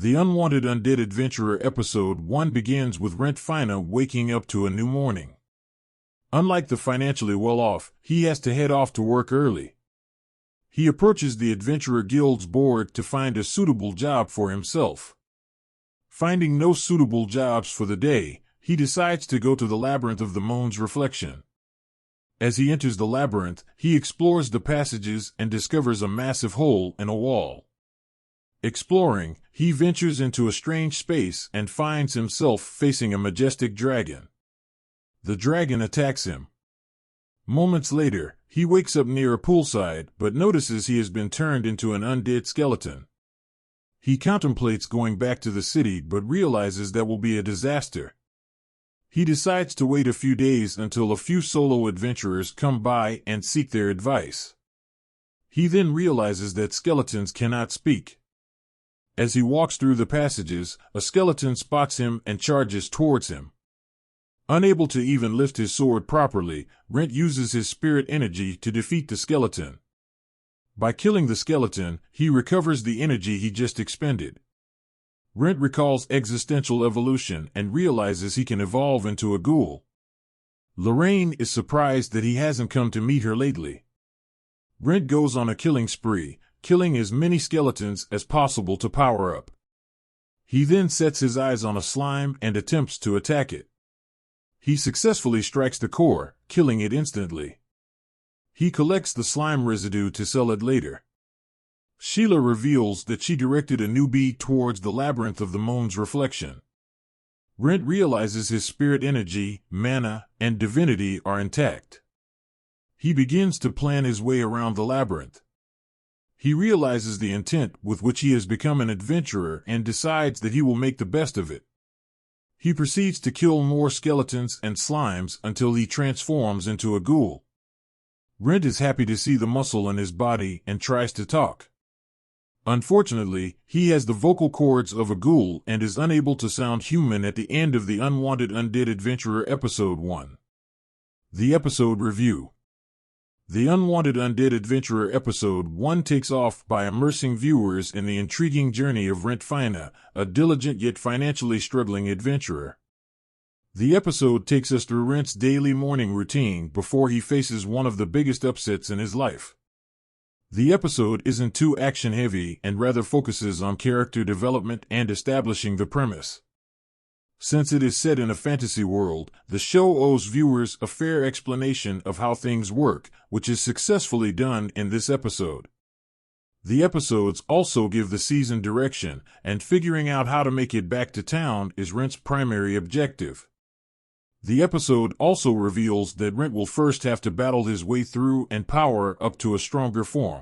The Unwanted Undead Adventurer Episode 1 begins with Rent Fina waking up to a new morning. Unlike the financially well-off, he has to head off to work early. He approaches the Adventurer Guild's board to find a suitable job for himself. Finding no suitable jobs for the day, he decides to go to the Labyrinth of the Moon's Reflection. As he enters the labyrinth, he explores the passages and discovers a massive hole in a wall. Exploring, he ventures into a strange space and finds himself facing a majestic dragon. The dragon attacks him. Moments later, he wakes up near a poolside but notices he has been turned into an undead skeleton. He contemplates going back to the city but realizes that will be a disaster. He decides to wait a few days until a few solo adventurers come by and seek their advice. He then realizes that skeletons cannot speak. As he walks through the passages, a skeleton spots him and charges towards him. Unable to even lift his sword properly, Rent uses his spirit energy to defeat the skeleton. By killing the skeleton, he recovers the energy he just expended. Rent recalls existential evolution and realizes he can evolve into a ghoul. Lorraine is surprised that he hasn't come to meet her lately. Rent goes on a killing spree, killing as many skeletons as possible to power up. He then sets his eyes on a slime and attempts to attack it. He successfully strikes the core, killing it instantly. He collects the slime residue to sell it later. Sheila reveals that she directed a newbie towards the Labyrinth of the Moon's Reflection. Rent realizes his spirit energy, mana, and divinity are intact. He begins to plan his way around the labyrinth. He realizes the intent with which he has become an adventurer and decides that he will make the best of it. He proceeds to kill more skeletons and slimes until he transforms into a ghoul. Rent is happy to see the muscle in his body and tries to talk. Unfortunately, he has the vocal cords of a ghoul and is unable to sound human at the end of the Unwanted Undead Adventurer Episode 1. The Episode Review. The Unwanted Undead Adventurer Episode 1 takes off by immersing viewers in the intriguing journey of Rent Fina, a diligent yet financially struggling adventurer. The episode takes us through Rent's daily morning routine before he faces one of the biggest upsets in his life. The episode isn't too action-heavy and rather focuses on character development and establishing the premise. Since it is set in a fantasy world, the show owes viewers a fair explanation of how things work, which is successfully done in this episode. The episodes also give the season direction, and figuring out how to make it back to town is Rent's primary objective. The episode also reveals that Rent will first have to battle his way through and power up to a stronger form.